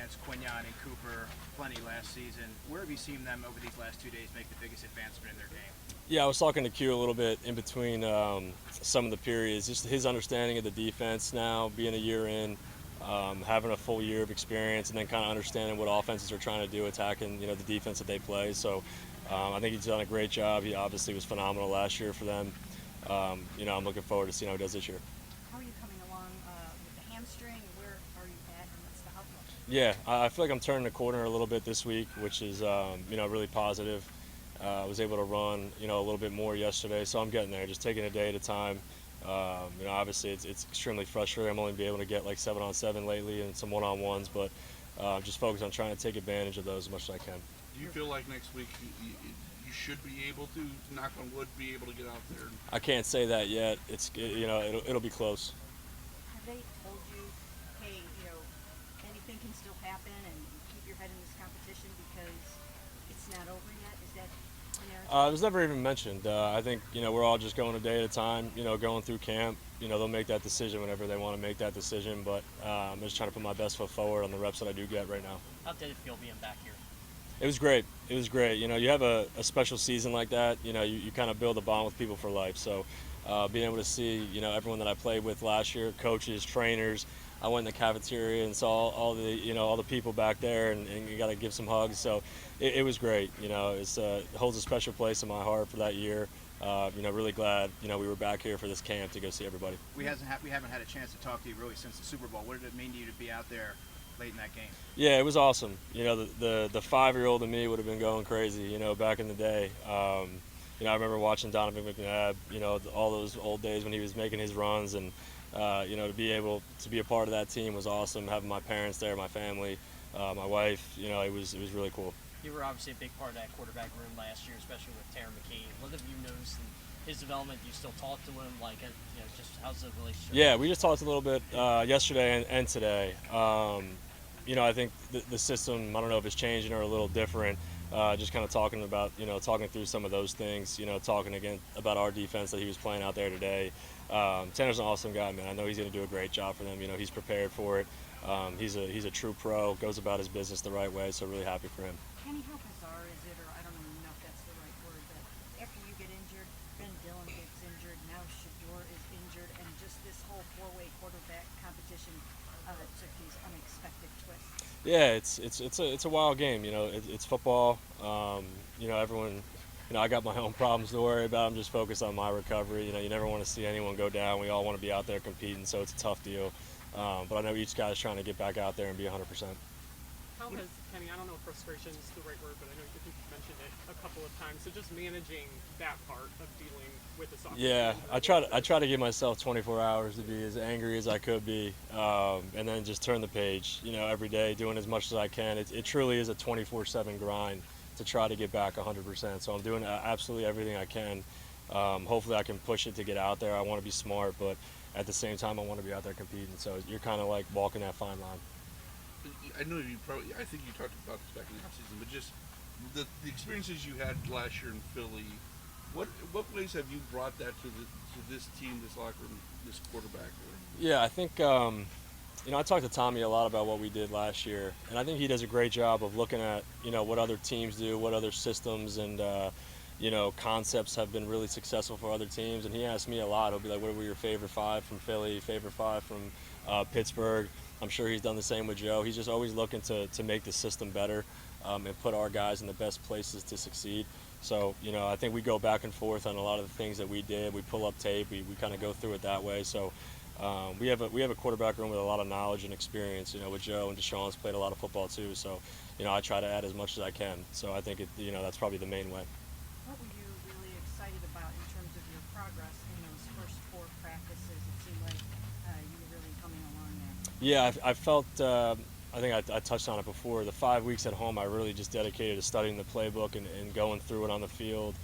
against Quignon and Cooper plenty last season. Where have you seen them over these last 2 days make the biggest advancement in their game? Yeah, I was talking to Q a little bit in between some of the periods. Just his understanding of the defense now, being a year in, having a full year of experience, and then kind of understanding what offenses are trying to do, attacking the defense that they play. So I think he's done a great job. He obviously was phenomenal last year for them. I'm looking forward to seeing how he does this year. How are you coming along with the hamstring? Where are you at, and what's the outlook? Yeah, I feel like I'm turning the corner a little bit this week, which is really positive. I was able to run a little bit more yesterday, so I'm getting there. Just taking a day at a time. Obviously it's extremely frustrating. I'm only been able to get like 7-on-7 lately and some one-on-ones, but just focus on trying to take advantage of those as much as I can. Do you feel like next week you should be able to, knock on wood, be able to get out there? I can't say that yet. It'll be close. Have they told you, hey, anything can still happen, and keep your head in this competition because it's not over yet? Is that the narrative? It was never even mentioned. I think we're all just going a day at a time. Going through camp. They'll make that decision whenever they want to make that decision. But I'm just trying to put my best foot forward on the reps that I do get right now. How did it feel being back here? It was great. It was great. You have a special season like that. You kind of build a bond with people for life. So being able to see everyone that I played with last year, coaches, trainers. I went in the cafeteria and saw all the people back there, and you got to give some hugs. So it was great. It holds a special place in my heart for that year. Really glad we were back here for this camp to go see everybody. We haven't had a chance to talk to you really since the Super Bowl. What did it mean to you to be out there late in that game? Yeah, it was awesome. The 5-year-old in me would have been going crazy. Back in the day. I remember watching Donovan McNabb. All those old days when he was making his runs, and to be able to be a part of that team was awesome. Having my parents there, my family, my wife. It was really cool. You were obviously a big part of that quarterback room last year, especially with Terry McKee. What have you noticed in his development? Do you still talk to him? Just how's the relationship? Yeah, we just talked a little bit yesterday and today. I think the system, I don't know if it's changing or a little different. Just kind of talking about, talking through some of those things, talking again about our defense that he was playing out there today. Tanner's an awesome guy, man. I know he's going to do a great job for them. He's prepared for it. He's a true pro, goes about his business the right way, so really happy for him. Kenny, how bizarre is it, or I don't even know if that's the right word, that after you get injured, Ben Dillon gets injured, now Shador is injured, and just this whole four-way quarterback competition took these unexpected twists? Yeah, it's a wild game. It's football. Everyone. I got my own problems to worry about. I'm just focused on my recovery. You never want to see anyone go down. We all want to be out there competing, so it's a tough deal. But I know each guy's trying to get back out there and be 100%. How has, Kenny, I don't know if frustration is the right word, but I know you've mentioned it a couple of times, so just managing that part of dealing with this offense? Yeah, I try to give myself 24 hours to be as angry as I could be, and then just turn the page, every day, doing as much as I can. It truly is a 24/7 grind to try to get back 100%, so I'm doing absolutely everything I can. Hopefully I can push it to get out there. I want to be smart, but at the same time I want to be out there competing, so you're kind of like walking that fine line. I know I think you talked about this back in the offseason, but just the experiences you had last year in Philly, what ways have you brought that to this team, this locker room, this quarterback room? Yeah, I think I talked to Tommy a lot about what we did last year, and I think he does a great job of looking at what other teams do, what other systems and concepts have been really successful for other teams. And he asked me a lot. He'll be like, "What were your favorite 5 from Philly? Favorite 5 from Pittsburgh?" I'm sure he's done the same with Joe. He's just always looking to make the system better and put our guys in the best places to succeed. So, I think we go back and forth on a lot of the things that we did. We pull up tape. We kind of go through it that way. So we have a quarterback room with a lot of knowledge and experience. With Joe and Deshaun's played a lot of football too. So, I try to add as much as I can. So I think that's probably the main way. What were you really excited about in terms of your progress in those first 4 practices? It seemed like you were really coming along there. Yeah, I felt, I think I touched on it before, the 5 weeks at home I really just dedicated to studying the playbook and going through it on the field,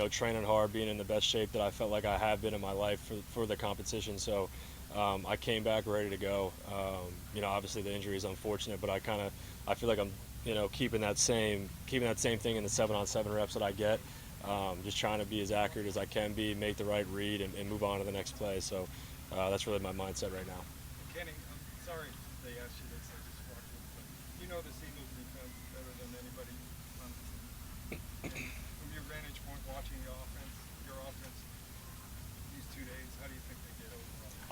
training hard, being in the best shape that I felt like I have been in my life for the competition. So I came back ready to go. Obviously the injury is unfortunate, but I feel like I'm keeping that same thing in the 7-on-7 reps that I get. Just trying to be as accurate as I can be, make the right read, and move on to the next play. So that's really my mindset right now. Kenny, I'm sorry they asked you this. I just walked in.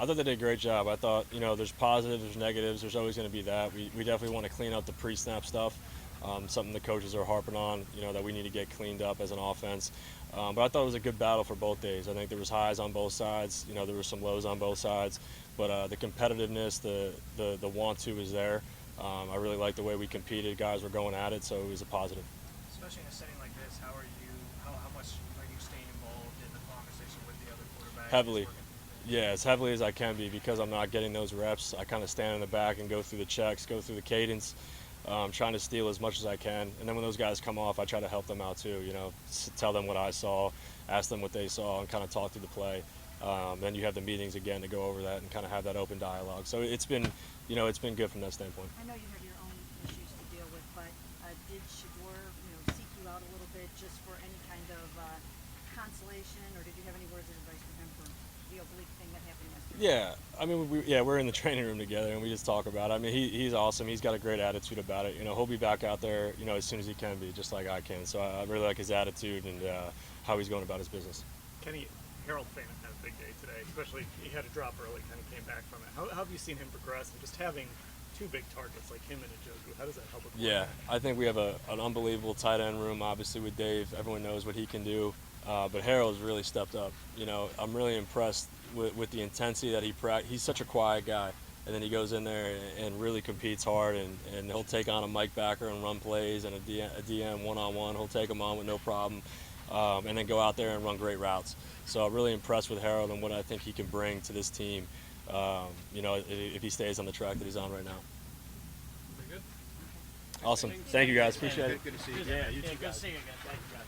I thought they did a great job. I thought, there's positives, there's negatives. There's always going to be that. We definitely want to clean up the pre-snap stuff. Something the coaches are harping on, that we need to get cleaned up as an offense. But I thought it was a good battle for both days. I think there was highs on both sides. There were some lows on both sides. But the competitiveness, the want-to is there. I really liked the way we competed. Guys were going at it, so it was a positive. Especially in a setting like this, how much are you staying involved in the conversation with the other quarterback? Heavily. Yeah, as heavily as I can be, because I'm not getting those reps. I kind of stand in the back and go through the checks, go through the cadence, trying to steal as much as I can. And then when those guys come off, I try to help them out too, tell them what I saw, ask them what they saw, and kind of talk through the play. Then you have the meetings again to go over that and kind of have that open dialogue. So it's been good from that standpoint. I know you have your own issues to deal with, but did Shador, seek you out a little bit just for any kind of consolation, or did you have any words of advice for him for the oblique thing that happened yesterday? Yeah, I mean, we're in the training room together and we just talk about it. I mean, he's awesome. He's got a great attitude about it. He'll be back out there, as soon as he can be, just like I can. So I really like his attitude and how he's going about his business. Kenny, Harold Fan had a big day today, especially he had a drop early, kind of came back from it. How have you seen him progress, and just having two big targets like him and Njoku, how does that help with Yeah, I think we have an unbelievable tight end room, obviously, with Dave. Everyone knows what he can do. But Harold's really stepped up. I'm really impressed with the intensity that he's such a quiet guy. And then he goes in there and really competes hard, and he'll take on a Mike Backer and run plays, and a DM one-on-one. He'll take them on with no problem, and then go out there and run great routes. So I'm really impressed with Harold and what I think he can bring to this team, if he stays on the track that he's on right now. Very good. Awesome. Thank you, guys. Appreciate it. Good to see you. Yeah, good to see you again. Thank you, guys.